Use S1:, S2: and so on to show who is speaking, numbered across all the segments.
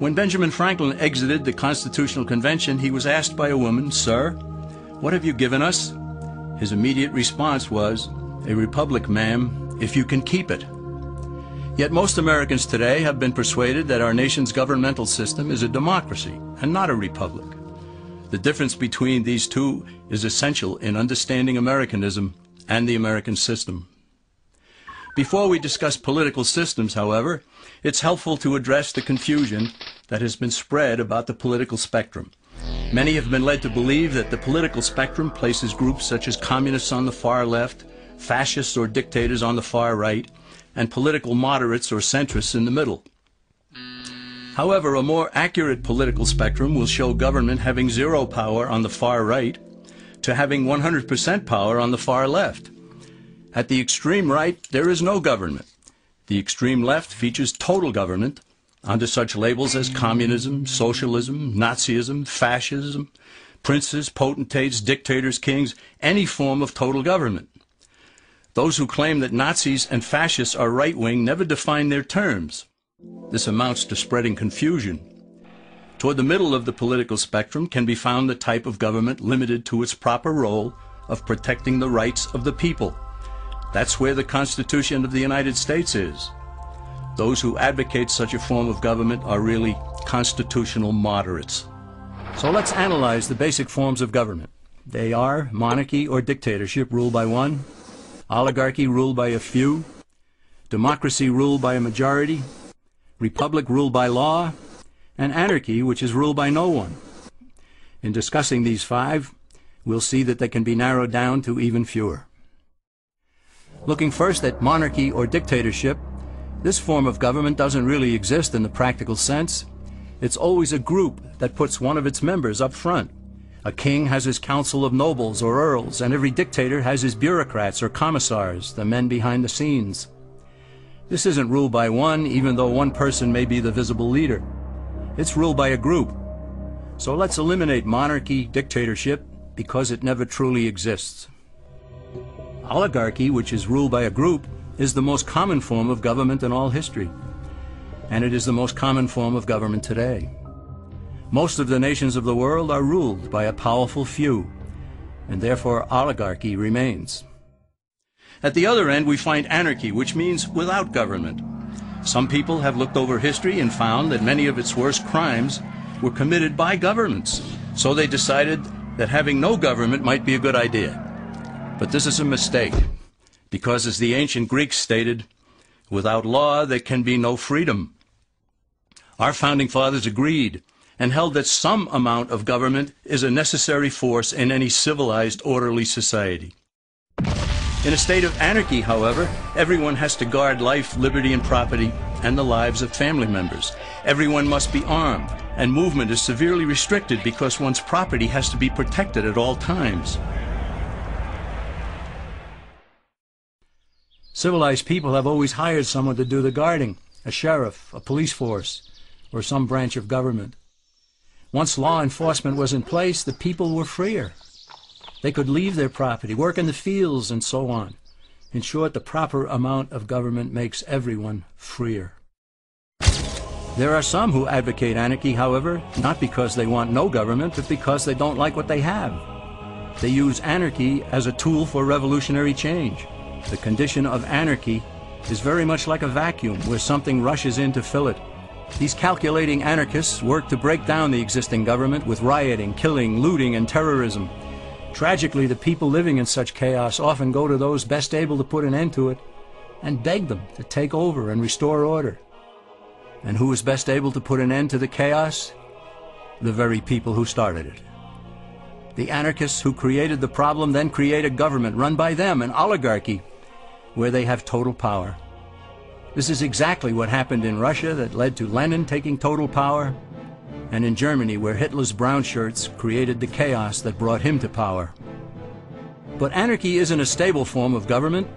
S1: When Benjamin Franklin exited the Constitutional Convention, he was asked by a woman, "Sir, what have you given us?" His immediate response was, "A republic, ma'am, if you can keep it." Yet most Americans today have been persuaded that our nation's governmental system is a democracy and not a republic. The difference between these two is essential in understanding Americanism and the American system. Before we discuss political systems, however, it's helpful to address the confusion that has been spread about the political spectrum. Many have been led to believe that the political spectrum places groups such as communists on the far left, fascists or dictators on the far right, and political moderates or centrists in the middle. However, a more accurate political spectrum will show government having zero power on the far right to having 100% power on the far left. At the extreme right, there is no government. The extreme left features total government under such labels as communism, socialism, Nazism, fascism, princes, potentates, dictators, kings, any form of total government. Those who claim that Nazis and fascists are right-wing never define their terms. This amounts to spreading confusion. Toward the middle of the political spectrum can be found the type of government limited to its proper role of protecting the rights of the people. That's where the Constitution of the United States is. Those who advocate such a form of government are really constitutional moderates. So let's analyze the basic forms of government. They are monarchy or dictatorship ruled by one, oligarchy ruled by a few, democracy ruled by a majority, republic ruled by law, and anarchy, which is ruled by no one. In discussing these five, we'll see that they can be narrowed down to even fewer. Looking first at monarchy or dictatorship, this form of government doesn't really exist in the practical sense. It's always a group that puts one of its members up front. A king has his council of nobles or earls, and every dictator has his bureaucrats or commissars, the men behind the scenes. This isn't ruled by one, even though one person may be the visible leader. It's ruled by a group. So let's eliminate monarchy, dictatorship, because it never truly exists. Oligarchy, which is ruled by a group, is the most common form of government in all history. And it is the most common form of government today. Most of the nations of the world are ruled by a powerful few, and therefore oligarchy remains. At the other end, we find anarchy, which means without government. Some people have looked over history and found that many of its worst crimes were committed by governments. So they decided that having no government might be a good idea. But this is a mistake, because as the ancient Greeks stated, without law there can be no freedom. Our founding fathers agreed and held that some amount of government is a necessary force in any civilized, orderly society. In a state of anarchy, however, everyone has to guard life, liberty, and property, and the lives of family members. Everyone must be armed, and movement is severely restricted because one's property has to be protected at all times. Civilized people have always hired someone to do the guarding, a sheriff, a police force, or some branch of government. Once law enforcement was in place, the people were freer. They could leave their property, work in the fields, and so on. In short, the proper amount of government makes everyone freer. There are some who advocate anarchy, however, not because they want no government, but because they don't like what they have. They use anarchy as a tool for revolutionary change. The condition of anarchy is very much like a vacuum where something rushes in to fill it. These calculating anarchists work to break down the existing government with rioting, killing, looting, and terrorism. Tragically, the people living in such chaos often go to those best able to put an end to it and beg them to take over and restore order. And who is best able to put an end to the chaos? The very people who started it. The anarchists who created the problem then create a government run by them, an oligarchy, where they have total power. This is exactly what happened in Russia that led to Lenin taking total power, and in Germany where Hitler's brown shirts created the chaos that brought him to power. But anarchy isn't a stable form of government.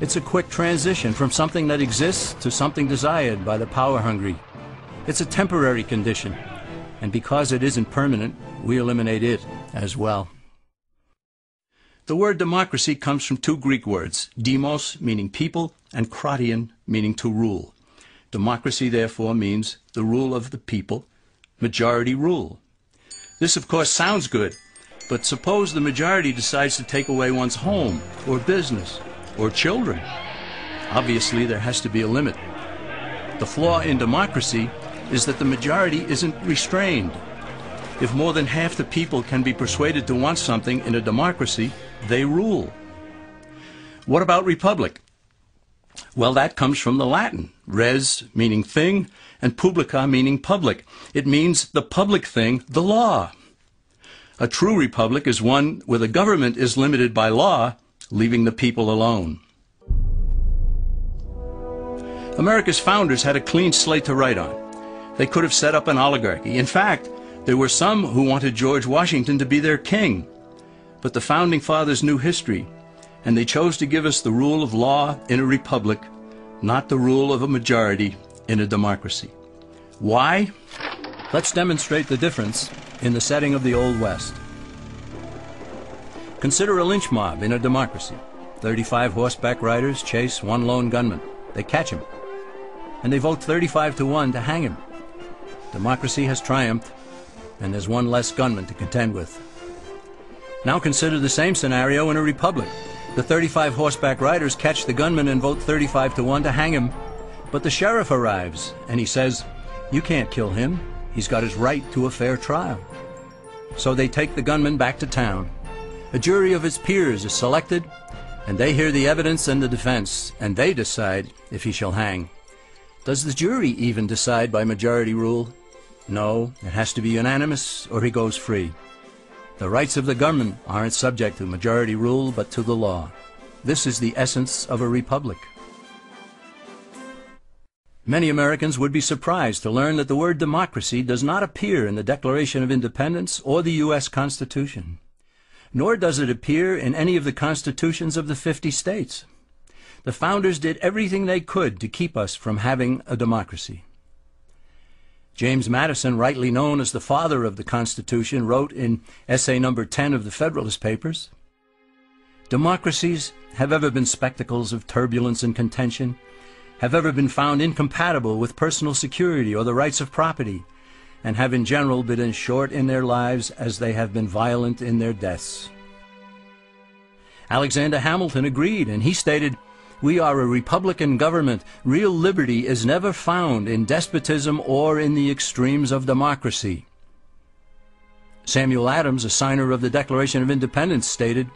S1: It's a quick transition from something that exists to something desired by the power-hungry. It's a temporary condition, and because it isn't permanent, we eliminate it as well. The word democracy comes from two Greek words, demos, meaning people, and kratein, meaning to rule. Democracy, therefore, means the rule of the people, majority rule. This, of course, sounds good, but suppose the majority decides to take away one's home, or business, or children. Obviously, there has to be a limit. The flaw in democracy is that the majority isn't restrained. If more than half the people can be persuaded to want something in a democracy, they rule. What about republic? Well, that comes from the Latin, res meaning thing, and publica meaning public. It means the public thing, the law. A true republic is one where the government is limited by law, leaving the people alone. America's founders had a clean slate to write on. They could have set up an oligarchy. In fact, there were some who wanted George Washington to be their king. But the founding fathers knew history, and they chose to give us the rule of law in a republic, not the rule of a majority in a democracy. Why? Let's demonstrate the difference in the setting of the Old West. Consider a lynch mob in a democracy. 35 horseback riders chase one lone gunman. They catch him, and they vote 35-1 to hang him. Democracy has triumphed, and there's one less gunman to contend with. Now consider the same scenario in a republic. The 35 horseback riders catch the gunman and vote 35-1 to hang him, but the sheriff arrives, and he says, "You can't kill him. He's got his right to a fair trial." So they take the gunman back to town. A jury of his peers is selected, and they hear the evidence and the defense, and they decide if he shall hang. Does the jury even decide by majority rule? No, it has to be unanimous or he goes free. The rights of the gunman aren't subject to majority rule but to the law. This is the essence of a republic. Many Americans would be surprised to learn that the word democracy does not appear in the Declaration of Independence or the U.S. Constitution, nor does it appear in any of the constitutions of the 50 states. The founders did everything they could to keep us from having a democracy. James Madison, rightly known as the father of the Constitution, wrote in essay number 10 of the Federalist Papers, "Democracies have ever been spectacles of turbulence and contention, have ever been found incompatible with personal security or the rights of property, and have in general been as short in their lives as they have been violent in their deaths." Alexander Hamilton agreed, and he stated, "We are a republican government. Real liberty is never found in despotism or in the extremes of democracy." Samuel Adams, a signer of the Declaration of Independence, stated,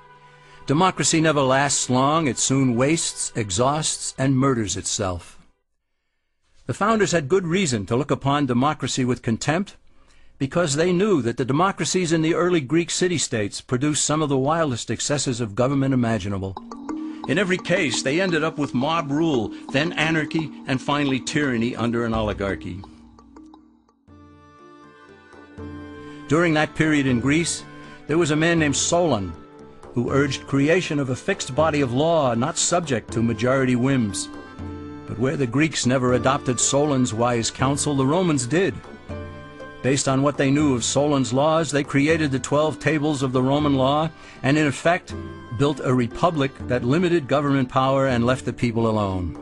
S1: "Democracy never lasts long. It soon wastes, exhausts, and murders itself." The founders had good reason to look upon democracy with contempt, because they knew that the democracies in the early Greek city-states produced some of the wildest excesses of government imaginable. In every case, they ended up with mob rule, then anarchy, and finally tyranny under an oligarchy. During that period in Greece, there was a man named Solon, who urged creation of a fixed body of law not subject to majority whims. But where the Greeks never adopted Solon's wise counsel, the Romans did. Based on what they knew of Solon's laws, they created the 12 tables of the Roman law, and in effect built a republic that limited government power and left the people alone.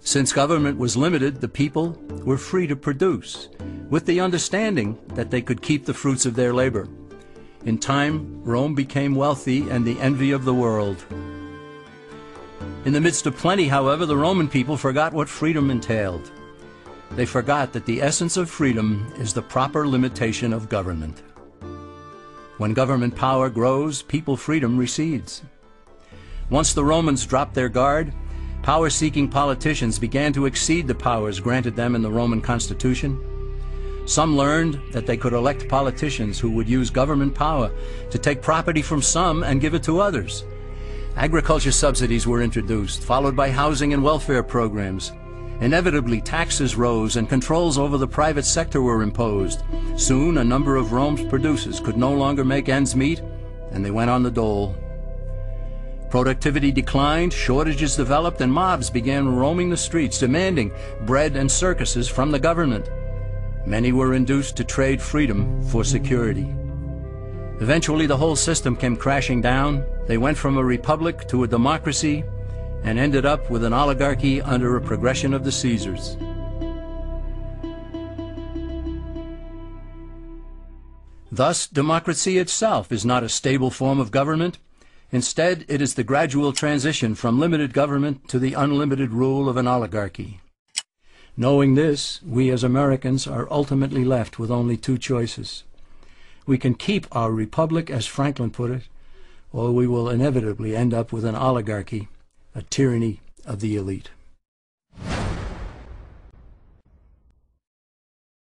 S1: Since government was limited, the people were free to produce, with the understanding that they could keep the fruits of their labor. In time, Rome became wealthy and the envy of the world. In the midst of plenty, however, the Roman people forgot what freedom entailed. They forgot that the essence of freedom is the proper limitation of government. When government power grows, people freedom recedes. Once the Romans dropped their guard, power-seeking politicians began to exceed the powers granted them in the Roman Constitution. Some learned that they could elect politicians who would use government power to take property from some and give it to others. Agriculture subsidies were introduced, followed by housing and welfare programs. Inevitably, taxes rose and controls over the private sector were imposed. Soon, a number of Rome's producers could no longer make ends meet, and they went on the dole. Productivity declined, shortages developed, and mobs began roaming the streets, demanding bread and circuses from the government. Many were induced to trade freedom for security. Eventually, the whole system came crashing down. They went from a republic to a democracy, and ended up with an oligarchy under a progression of the Caesars. Thus, democracy itself is not a stable form of government. Instead, it is the gradual transition from limited government to the unlimited rule of an oligarchy. Knowing this, we as Americans are ultimately left with only two choices. We can keep our republic, as Franklin put it, or we will inevitably end up with an oligarchy, a tyranny of the elite.